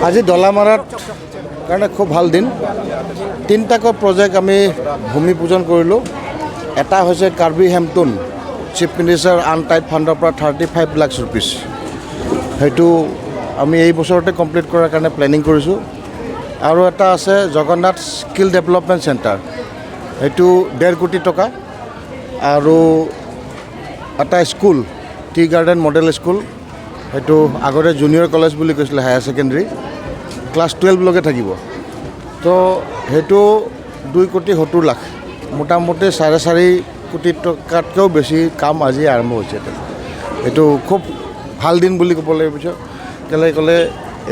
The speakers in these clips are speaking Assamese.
আজি দলামাৰাত কাৰণে খুব ভাল দিন। তিনিটাকৈ প্ৰজেক্ট আমি ভূমি পূজন কৰিলোঁ। এটা হৈছে কাৰ্বি হেমটুন চিফ মিনিষ্টাৰ আনটাইড ফাণ্ডৰ পৰা 35 লাখ ৰুপিজ। সেইটো আমি এই বছৰতে কমপ্লিট কৰাৰ কাৰণে প্লেনিং কৰিছোঁ। আৰু এটা আছে জগন্নাথ স্কিল ডেভেলপমেণ্ট চেণ্টাৰ, সেইটো 1.5 কোটি টকা। আৰু এটা school tea garden model school, সেইটো আগতে জুনিয়ৰ কলেজ বুলি কৈছিলে, হায়াৰ ছেকেণ্ডেৰী, ক্লাছ 12লৈকে থাকিব। তো সেইটো 2,70 লাখ, মোটামুটি 4.5 কোটি টকাতকৈও বেছি কাম আজি আৰম্ভ হৈছে। এইটো খুব ভাল দিন বুলি ক'ব লাগিব। কেলৈ ক'লে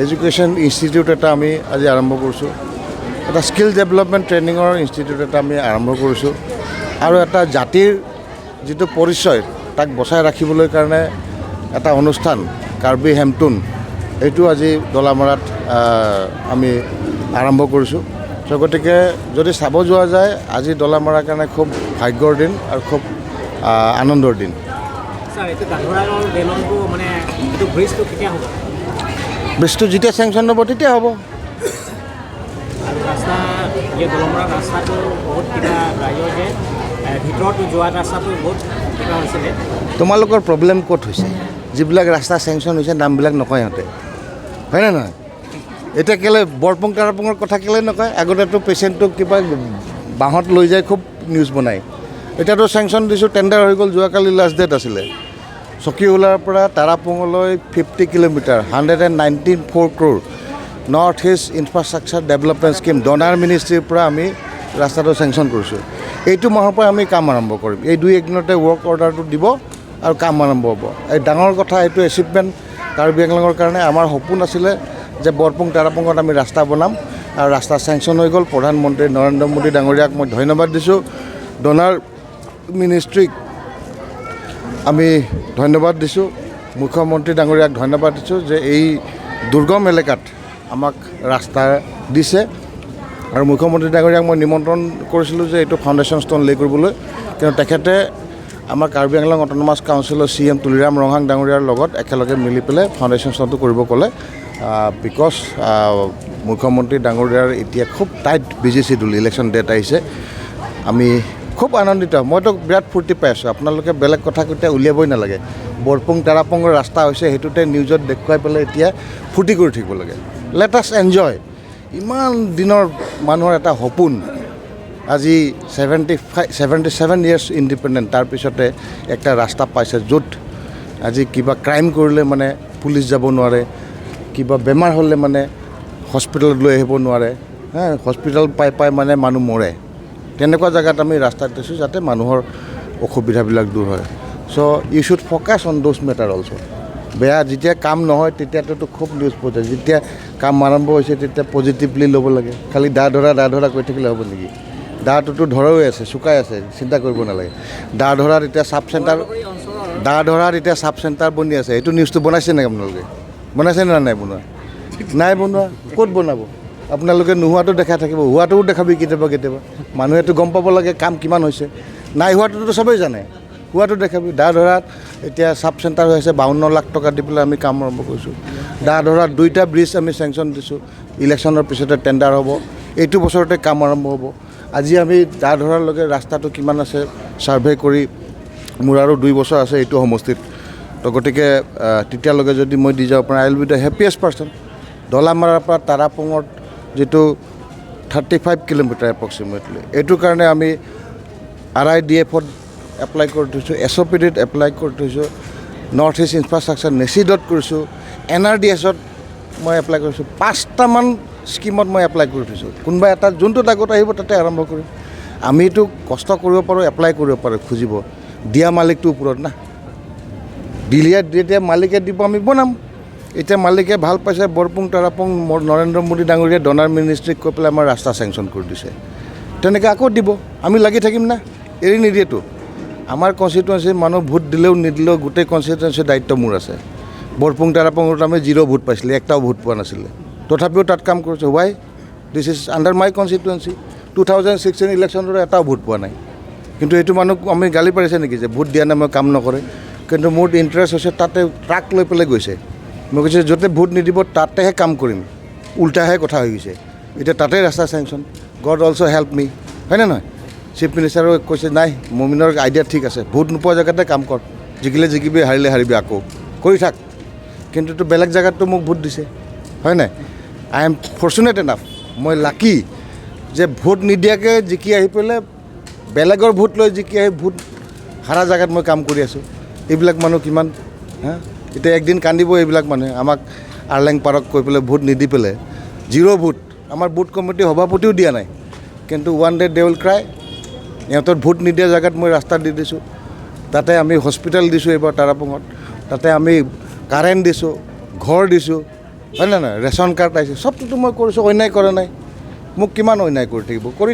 এডুকেশ্যন ইনষ্টিটিউট এটা আমি আজি আৰম্ভ কৰিছোঁ, এটা স্কিল ডেভেলপমেণ্ট ট্ৰেইনিঙৰ ইনষ্টিটিউট এটা আমি আৰম্ভ কৰিছোঁ। আৰু এটা জাতিৰ যিটো পৰিচয় তাক বচাই ৰাখিবলৈ কাৰণে এটা অনুষ্ঠান কাৰ্বি হেমটুন, এইটো আজি দলামাৰাত আমি আৰম্ভ কৰিছোঁ। চ' গতিকে যদি চাব যোৱা যায়, আজি দলামাৰাৰ কাৰণে খুব ভাগ্যৰ দিন আৰু খুব আনন্দৰ দিন। ব্ৰিজটো যেতিয়া চেংচন হ'ব তেতিয়া হ'ব। তোমালোকৰ প্ৰব্লেম ক'ত হৈছে? যিবিলাক ৰাস্তা চেংচন হৈছে নামবিলাক নকয় সিহঁতে, হয়নে নহয়? এতিয়া কেলৈ বৰপুং তাৰাপুঙৰ কথা কেলৈ নকয়? আগতেতো পেচেণ্টটোক কিবা বাঁহত লৈ যায় খুব নিউজ বনায়। এতিয়াতো চেংচন দিছোঁ, টেণ্ডাৰ হৈ গ'ল, যোৱাকালি লাষ্ট ডেট আছিলে। চকীহোলাৰ পৰা তাৰাপুঙলৈ 50 kilometre, 194 crore north east infrastructure development scheme DoNER মিনিষ্ট্ৰীৰ পৰা আমি ৰাস্তাটো চেংচন কৰিছোঁ। এইটো মাহৰ পৰা আমি কাম আৰম্ভ কৰিম। এই 2-1 দিনতে ৱৰ্ক অৰ্ডাৰটো দিব আৰু কাম আৰম্ভ হ'ব। এই ডাঙৰ কথা, এইটো এচিভমেণ্ট কাৰ্বি আংলঙৰ কাৰণে। আমাৰ সপোন আছিলে যে বৰপুং তাৰাপুঙত আমি ৰাস্তা বনাম, আৰু ৰাস্তা চেংচন হৈ গ'ল। প্ৰধানমন্ত্ৰী নৰেন্দ্ৰ মোদী ডাঙৰীয়াক মই ধন্যবাদ দিছোঁ, ডনাৰ মিনিষ্ট্ৰীক আমি ধন্যবাদ দিছোঁ, মুখ্যমন্ত্ৰী ডাঙৰীয়াক ধন্যবাদ দিছোঁ যে এই দুৰ্গম এলেকাত আমাক ৰাস্তা দিছে। আৰু মুখ্যমন্ত্ৰী ডাঙৰীয়াক মই নিমন্ত্ৰণ কৰিছিলোঁ যে এইটো ফাউণ্ডেশ্যন ষ্ট'ন লে কৰিবলৈ, কিন্তু তেখেতে আমাৰ কাৰ্বি আংলং অট'নমাছ কাউন্সিলৰ CM তুলিৰাম ৰংহাং ডাঙৰীয়াৰ লগত একেলগে মিলি পেলাই ফাউণ্ডেশ্যন ষ্ট'নটো কৰিব ক'লে। বিকজ মুখ্যমন্ত্ৰী ডাঙৰীয়াৰ এতিয়া খুব tight busy schedule, election date আহিছে। আমি খুব আনন্দিত, মইতো বিৰাট ফূৰ্তি পাই আছোঁ। আপোনালোকে বেলেগ কথা কেতিয়া উলিয়াবই নালাগে। বৰপুং তাৰাপুঙৰ ৰাস্তা হৈছে, সেইটোতে নিউজত দেখুৱাই পেলাই এতিয়া ফূৰ্তি কৰি থাকিব লাগে। Let us enjoy. ইমান দিনৰ মানুহৰ এটা সপোন, আজি 77 years ইণ্ডিপেণ্ডেণ্ট, তাৰপিছতে একটা ৰাস্তা পাইছে য'ত আজি কিবা ক্ৰাইম কৰিলে মানে পুলিচ যাব নোৱাৰে, কিবা বেমাৰ হ'লে মানে হস্পিটেলত লৈ আহিব নোৱাৰে, হস্পিটেল পাই মানে মানুহ মৰে। তেনেকুৱা জেগাত আমি ৰাস্তা দিছোঁ যাতে মানুহৰ অসুবিধাবিলাক দূৰ হয়। So' you should focus on those matters also'. বেয়া যেতিয়া কাম নহয় তেতিয়াতো খুব নিউজ পোৱা যায়, যেতিয়া কাম আৰম্ভ হৈছে তেতিয়া পজিটিভলি ল'ব লাগে। খালি দা ধৰা কৈ থাকিলে হ'ব নেকি? দাটোতো ধৰাই আছে, শুকাই আছে, চিন্তা কৰিব নালাগে। ধৰাত এতিয়া চাব চেণ্টাৰ বনি আছে। এইটো নিউজটো বনাইছে নাই আপোনালোকে? বনাইছে নে নাই বনোৱা? নাই বনোৱা। ক'ত বনাব? আপোনালোকে নোহোৱাটো দেখাই থাকিব, হোৱাটোও দেখাবি কেতিয়াবা কেতিয়াবা। মানুহেতো গম পাব লাগে কাম কিমান হৈছে। নাই হোৱাটোতো চবেই জানে, হোৱাটো দেখাবি। ধৰাত এতিয়া চাব চেণ্টাৰ হৈ আছে, 52 লাখ টকা দি পেলাই আমি কাম আৰম্ভ কৰিছোঁ। ধৰাত 2টা ব্ৰিজ আমি চেংচন দিছোঁ, ইলেকশ্যনৰ পিছতে টেণ্ডাৰ হ'ব, এইটো বছৰতে কাম আৰম্ভ হ'ব। আজি আমি ধৰালৈকে ৰাস্তাটো কিমান আছে ছাৰ্ভে কৰি, মোৰ আৰু 2 বছৰ আছে এইটো সমষ্টিত। তো গতিকে তেতিয়ালৈকে যদি মই দি যাব পাৰোঁ, I will be the happiest person. দলামাৰাৰ পৰা তাৰাপুঙত যিটো 35 কিলোমিটাৰ এপ্ৰক্সিমেটলি, এইটোৰ কাৰণে আমি RIDF-ত এপ্লাই কৰি থৈছোঁ, SOPDত এপ্লাই কৰি থৈছোঁ, নৰ্থ ইষ্ট ইনফ্ৰাষ্ট্ৰাকচাৰ নেচিডত কৰিছোঁ, NRDS-ত মই এপ্লাই কৰিছোঁ, 5টামান স্কিমত মই এপ্লাই কৰি থৈছোঁ। কোনোবা এটা যোনটোত আগত আহিব তাতে আৰম্ভ কৰিম। আমিতো কষ্ট কৰিব পাৰোঁ, এপ্লাই কৰিব পাৰোঁ, খুজিব দিয়া মালিকটোৰ ওপৰত না। যেতিয়া মালিকে দিব আমি বনাম। এতিয়া মালিকে ভাল পাইছে, বৰপুং তাৰাপুং নৰেন্দ্ৰ মোদী ডাঙৰীয়াই ডনাৰ মিনিষ্ট্ৰীক কৈ পেলাই আমাৰ ৰাস্তা চেংচন কৰি দিছে। তেনেকৈ আকৌ দিব, আমি লাগি থাকিম না, এৰি নিদিয়েতো। আমাৰ কনষ্টিটুৱেঞ্চিৰ মানুহ ভোট দিলেও নিদিলেও গোটেই কনষ্টিটুৱেঞ্চিৰ দায়িত্ব মোৰ আছে। বৰপুং তাৰাপুঙত আমি 0 ভোট পাইছিলোঁ, একটাও ভোট পোৱা নাছিলে, তথাপিও তাত কাম কৰিছোঁ। Y? This is under my constituency. 2016 ইলেকশ্যনত এটাও ভোট পোৱা নাই, কিন্তু এইটো মানুহ আমি গালি পাৰিছে নেকি যে ভোট দিয়া নাই মই কাম নকৰে? কিন্তু মোৰ ইণ্টাৰেষ্ট হৈছে তাতে ট্ৰাক লৈ পেলাই গৈছে, মই কৈছোঁ য'তে ভোট নিদিব তাতেহে কাম কৰিম, উল্টাহে কথা হৈ গৈছে। এতিয়া তাতে ৰাস্তা চেংচন, গড অলছ' হেল্প মি, হয়নে নহয়? চিফ মিনিষ্টাৰো কৈছে নাই মমিনৰ আইডিয়া ঠিক আছে, ভোট নোপোৱা জেগাতে কাম কৰ, জিকিলে জিকিবি হাৰিলে হাৰিবি আকৌ কৰি থাক। কিন্তু বেলেগ জেগাততো মোক ভোট দিছে, হয় নাই? আই এম ফৰ্চুনেট এনাফ, মই লাকি যে ভোট নিদিয়াকৈ জিকি আহি পেলাই বেলেগৰ ভোট লৈ জিকি আহি ভোট হাৰা জেগাত মই কাম কৰি আছোঁ। এইবিলাক মানুহ কিমান এতিয়া একদিন কান্দিব এইবিলাক মানুহে আমাক আৰ্লেং পাৰক কৈ পেলাই ভোট নিদি পেলাই, জিৰ' ভোট, আমাৰ বুথ কমিটি সভাপতিও দিয়া নাই। কিন্তু one day they will cry, ইহঁতৰ ভোট নিদিয়া জেগাত মই ৰাস্তা দি দিছোঁ, তাতে আমি হস্পিটেল দিছোঁ এইবাৰ তাৰাপুঙত, তাতে আমি কাৰেণ্ট দিছোঁ, ঘৰ দিছোঁ, হয় নে নহয়? ৰেচন কাৰ্ড আহিছে, চবটোতো মই কৰিছোঁ, অন্যায় কৰা নাই। মোক কিমান অন্যায় কৰি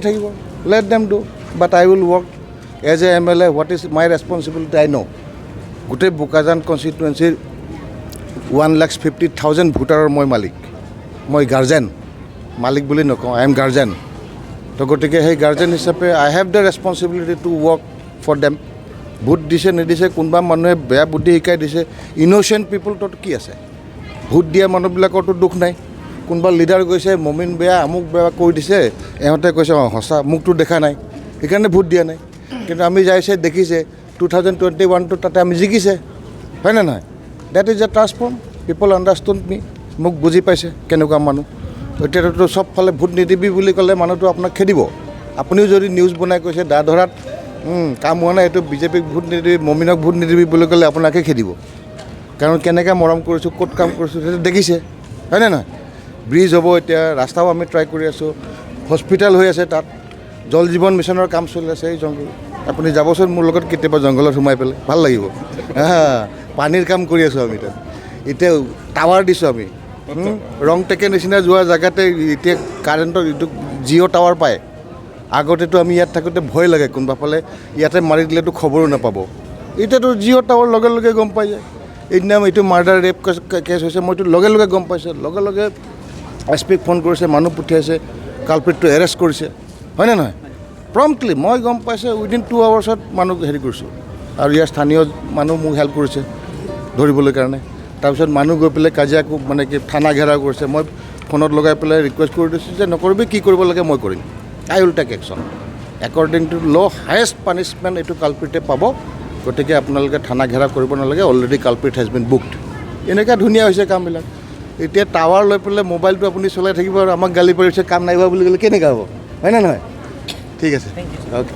থাকিব, let them do, but I will work as a MLA, what is my responsibility I know'. গোটেই বোকাজান কনষ্টিটুৱেঞ্চিৰ 1,50,000 ভোটাৰৰ মই মালিক, মই গাৰ্জেন, মালিক বুলি নকওঁ, আই এম গাৰ্জেন। তো গতিকে সেই গাৰ্জেন হিচাপে I have the responsibility to work for them. Vote দিছে নিদিছে, কোনোবা মানুহে বেয়া বুদ্ধি শিকাই দিছে, ইন'চেণ্ট পিপুলতো কি আছে? ভোট দিয়া মানুহবিলাকৰতো দুখ নাই। কোনোবা লিডাৰ গৈছে মমিন বেয়া আমুক বেয়া কৈ দিছে, এওঁতে কৈছে অঁ সঁচা, মোকতো দেখা নাই সেইকাৰণে ভোট দিয়া নাই। কিন্তু আমি যাইছে দেখিছে 2021 তাতে আমি জিকিছে, হয় নে নহয়? That is a transform, people understand me, মোক বুজি পাইছে কেনেকুৱা মানুহ। এতিয়াতো চবফালে ভোট নিদিবি বুলি ক'লে মানুহটো আপোনাক খেদিব। আপুনিও যদি নিউজ বনাই কৈছে দা ধৰাত কাম হোৱা নাই, এইটো বিজেপিক ভোট নিদিবি, মমিনক ভোট নিদিবি বুলি ক'লে আপোনাকে খেদিব। কাৰণ কেনেকৈ মৰম কৰিছোঁ, ক'ত কাম কৰিছোঁ সেইটো দেখিছে, হয়নে নহয়? ব্ৰিজ হ'ব এতিয়া, ৰাস্তাও আমি ট্ৰাই কৰি আছোঁ, হস্পিটেল হৈ আছে, তাত জল জীৱন মিছনৰ কাম চলি আছে। এই জংঘল আপুনি যাবচোন মোৰ লগত কেতিয়াবা জংঘলত সোমাই পেলাই, ভাল লাগিব। পানীৰ কাম কৰি আছোঁ আমি তাত। এতিয়া টাৱাৰ দিছোঁ আমি, ৰং টেকে নিচিনা যোৱা জেগাতে এতিয়া কাৰেণ্টৰ এইটো জিঅ' টাৱাৰ পায়। আগতেতো আমি ইয়াত থাকোঁতে ভয় লাগে, কোনোবা ফালে ইয়াতে মাৰি দিলেতো খবৰো নাপাব। এতিয়াতো জিঅ' টাৱাৰ লগে লগে গম পাই যায়। এইদিনা এইটো মাৰ্ডাৰ ৰেপ কেছ হৈছে, মইতো লগে লগে গম পাইছোঁ, লগে লগে SP ক ফোন কৰিছে, মানুহ পঠিয়াইছে, কালপ্ৰিটটো এৰেষ্ট কৰিছে, হয়নে নহয়? প্ৰম্পটলি মই গম পাইছোঁ, উইদিন 2 আৱাৰ্ছত মানুহ হেৰি কৰিছোঁ। আৰু ইয়াৰ স্থানীয় মানুহ মোক হেল্প কৰিছে ধৰিবলৈ কাৰণে। তাৰপিছত মানুহ গৈ পেলাই কাজিয়াকো মানে কি থানা ঘেৰাও কৰিছে, মই ফোনত লগাই পেলাই ৰিকুৱেষ্ট কৰি দিছোঁ যে নকৰিবি, কি কৰিব লাগে মই কৰিম, I will take action according to law'. Highest punishment এইটো কালপ্ৰিটে পাব, গতিকে আপোনালোকে থানা ঘেৰাও কৰিব নালাগে, already culprit has been booked. এনেকুৱা ধুনীয়া হৈছে কামবিলাক। এতিয়া টাৱাৰ লৈ পেলাই মোবাইলটো আপুনি চলাই থাকিব আৰু আমাক গালি পাৰিছে কাম নাই হোৱা বুলি ক'লে কেনেকুৱা হ'ব, হয়নে নহয়? ঠিক আছে, অ'কে।